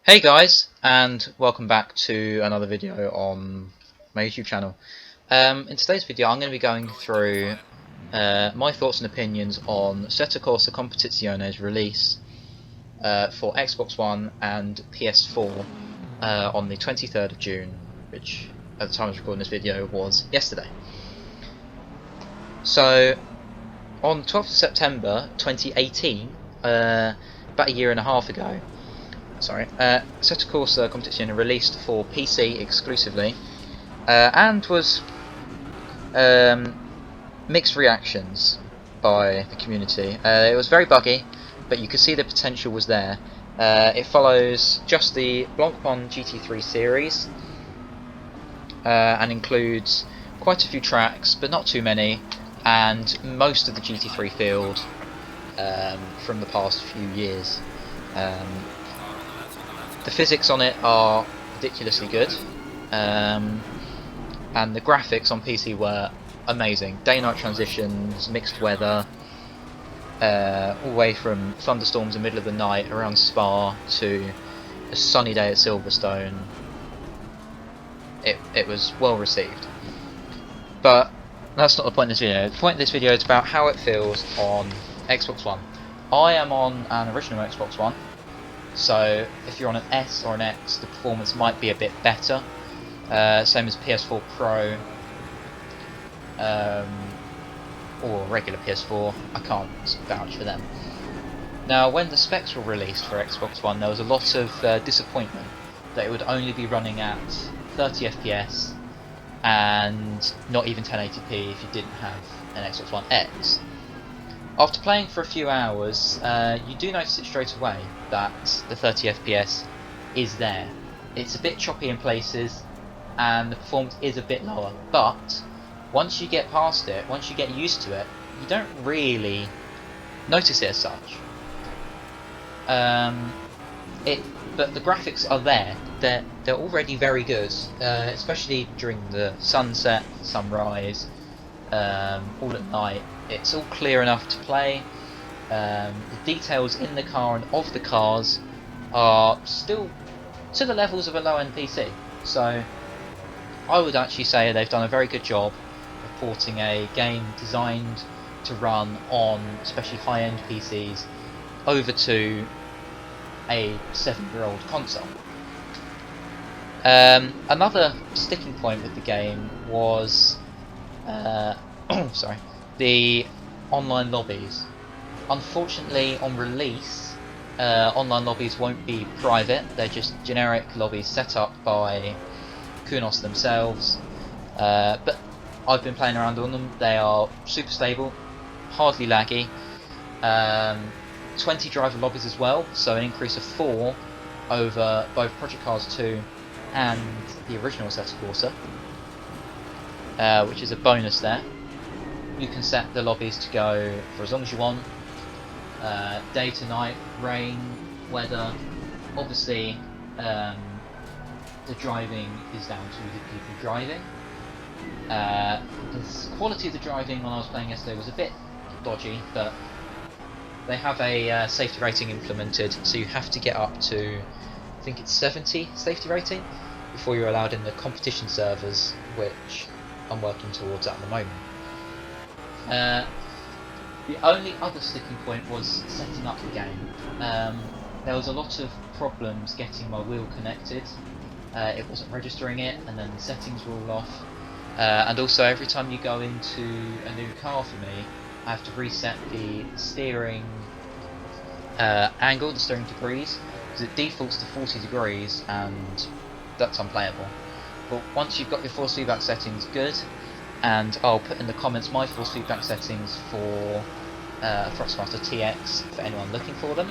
Hey guys, and welcome back to another video on my YouTube channel. In today's video I'm going to be going through my thoughts and opinions on Assetto Corsa Competizione's release for Xbox One and PS4 on the 23rd of June, which at the time I was recording this video was yesterday. So on 12th of September 2018, about a year and a half ago, Assetto Corsa Competizione released for PC exclusively, and was mixed reactions by the community. It was very buggy, but you could see the potential was there. It follows just the Blancpain GT3 series, and includes quite a few tracks, but not too many, and most of the GT3 field from the past few years. The physics on it are ridiculously good, and the graphics on PC were amazing. Day-night transitions, mixed weather, all the way from thunderstorms in the middle of the night around Spa to a sunny day at Silverstone. It was well received. But that's not the point of this video. The point of this video is about how it feels on Xbox One. I am on an original Xbox One, so if you're on an S or an X, the performance might be a bit better. Same as PS4 Pro or regular PS4. I can't vouch for them. Now, when the specs were released for Xbox One, there was a lot of disappointment that it would only be running at 30 FPS and not even 1080p if you didn't have an Xbox One X. After playing for a few hours, you do notice it straight away that the 30 FPS is there. It's a bit choppy in places, and the performance is a bit lower, but once you get past it, once you get used to it, you don't really notice it as such. But the graphics are there. They're already very good, especially during the sunset, sunrise, all at night. It's all clear enough to play. The details in the car and of the cars are still to the levels of a low-end PC. So I would actually say they've done a very good job of porting a game designed to run on especially high-end PCs over to a 7-year-old console. Another sticking point with the game was the online lobbies. Unfortunately, on release, online lobbies won't be private. They're just generic lobbies set up by Kunos themselves. But I've been playing around on them. They are super stable, hardly laggy. 20 driver lobbies as well, so an increase of 4 over both Project Cars 2 and the original Assetto Corsa, which is a bonus there. You can set the lobbies to go for as long as you want, day to night, rain, weather. Obviously, the driving is down to the people driving. The quality of the driving when I was playing yesterday was a bit dodgy, but they have a safety rating implemented, so you have to get up to, I think it's 70 safety rating before you're allowed in the competition servers, which I'm working towards at the moment. The only other sticking point was setting up the game. There was a lot of problems getting my wheel connected. It wasn't registering it, and then the settings were all off. And also, every time you go into a new car for me, I have to reset the steering angle, the steering degrees, because it defaults to 40 degrees, and that's unplayable. But once you've got your force feedback settings good, and I'll put in the comments my force feedback settings for Froxmaster TX for anyone looking for them,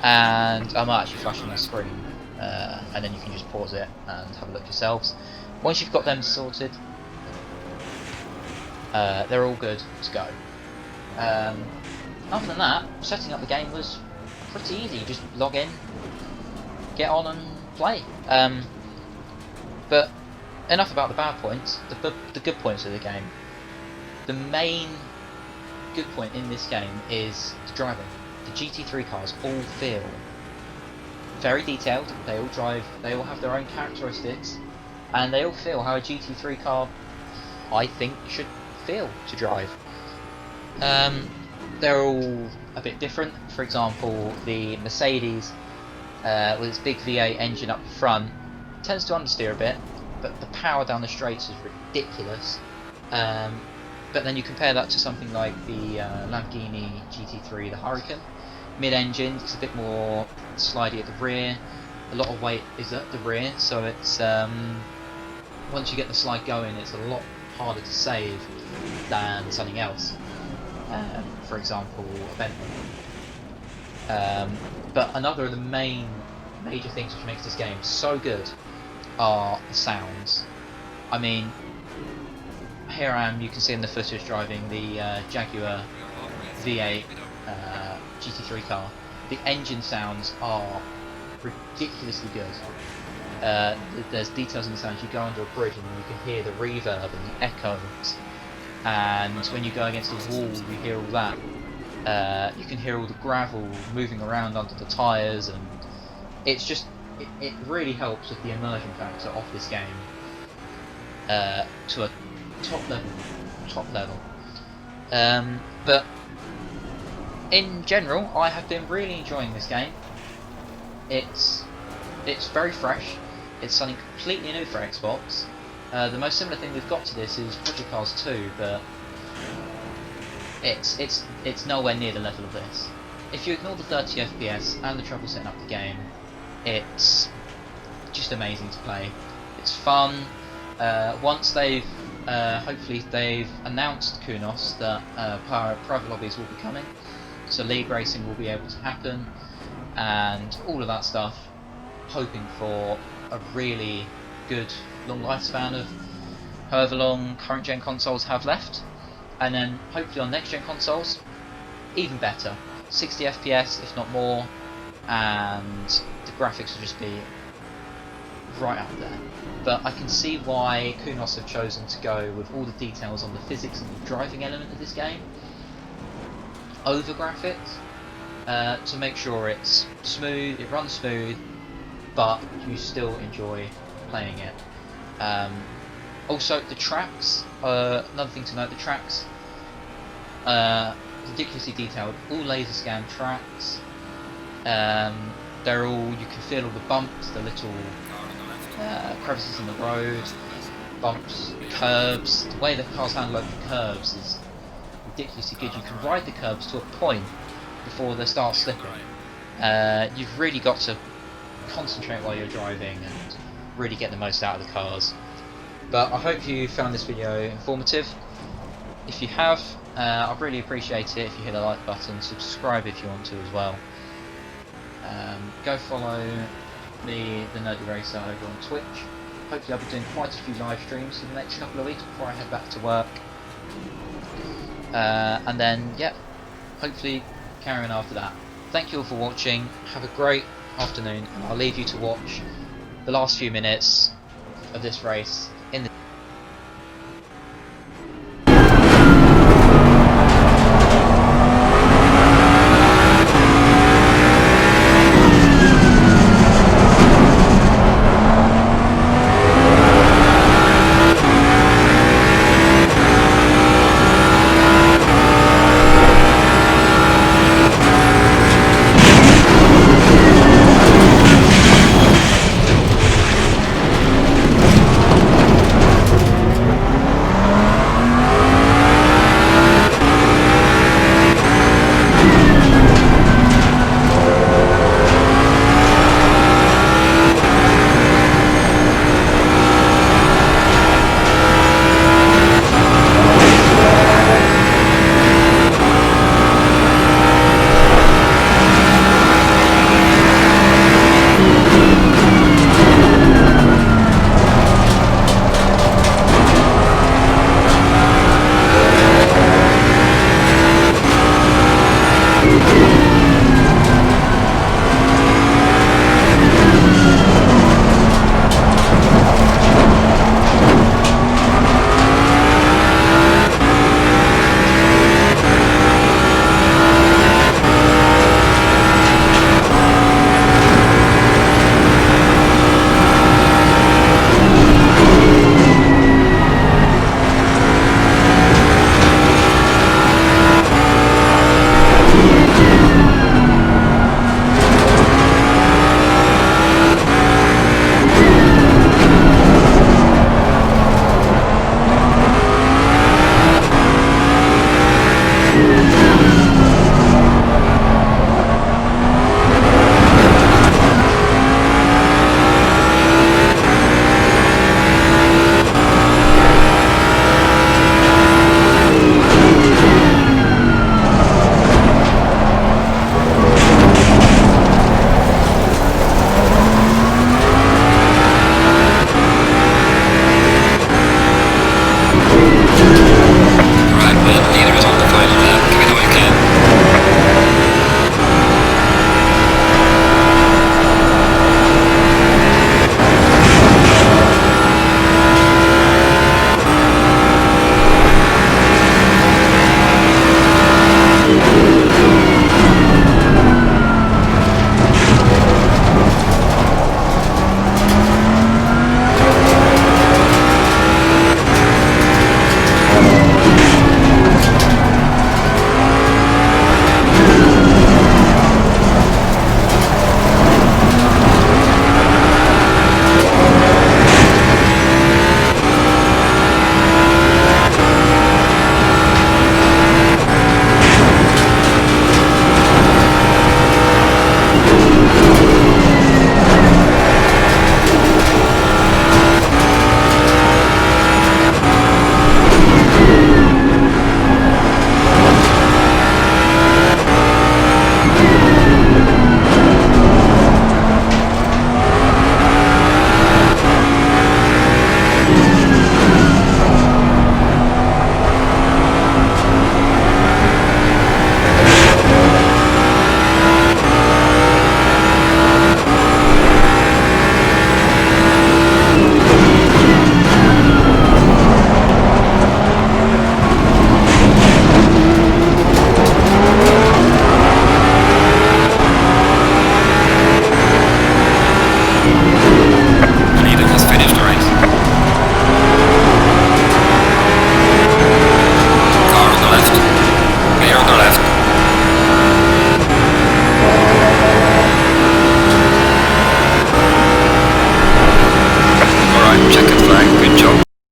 and I might actually flash on the screen, and then you can just pause it and have a look yourselves. Once you've got them sorted, they're all good to go. Other than that, setting up the game was pretty easy. You just log in, get on and play. But enough about the bad points. The good points of the game. The main good point in this game is the driving. The GT3 cars all feel very detailed. They all drive. They all have their own characteristics, and they all feel how a GT3 car, I think, should feel to drive. They're all a bit different. For example, the Mercedes, with its big V8 engine up the front, tends to understeer a bit, but the power down the straights is ridiculous. But then you compare that to something like the Lamborghini GT3, the Hurricane. Mid-engine, it's a bit more slidey at the rear. A lot of weight is at the rear, so it's once you get the slide going, it's a lot harder to save than something else. For example, a Bentley. But another of the major things which makes this game so good are the sounds. I mean, here I am, you can see in the footage driving the Jaguar V8 GT3 car. The engine sounds are ridiculously good. There's details in the sounds. You go under a bridge and you can hear the reverb and the echoes, and when you go against the wall you hear all that. You can hear all the gravel moving around under the tyres, and it's just it really helps with the immersion factor of this game to a top level. But in general, I have been really enjoying this game. It's very fresh. It's something completely new for Xbox. The most similar thing we've got to this is Project Cars 2, but it's nowhere near the level of this. If you ignore the 30 FPS and the trouble setting up the game, it's just amazing to play. It's fun. Once hopefully they've announced Kunos that private lobbies will be coming, so league racing will be able to happen, and all of that stuff, hoping for a really good long lifespan of however long current gen consoles have left, and then hopefully on next gen consoles, even better, 60 FPS if not more, and the graphics will just be right up there. But I can see why Kunos have chosen to go with all the details on the physics and the driving element of this game over graphics, to make sure it's smooth, it runs smooth, but you still enjoy playing it. Also, the tracks, another thing to note, the tracks, ridiculously detailed, all laser scan tracks. They're all, you can feel all the bumps, the little crevices in the road, bumps, curbs. The way the cars handle over the curbs is ridiculously good. You can ride the curbs to a point before they start slipping. You've really got to concentrate while you're driving and really get the most out of the cars. But I hope you found this video informative. If you have, I'd really appreciate it if you hit the like button, subscribe if you want to as well. Go follow the Nerdy Racer over on Twitch. Hopefully I'll be doing quite a few live streams in the next couple of weeks before I head back to work. And then, yeah, hopefully carry on after that. Thank you all for watching, have a great afternoon, and I'll leave you to watch the last few minutes of this race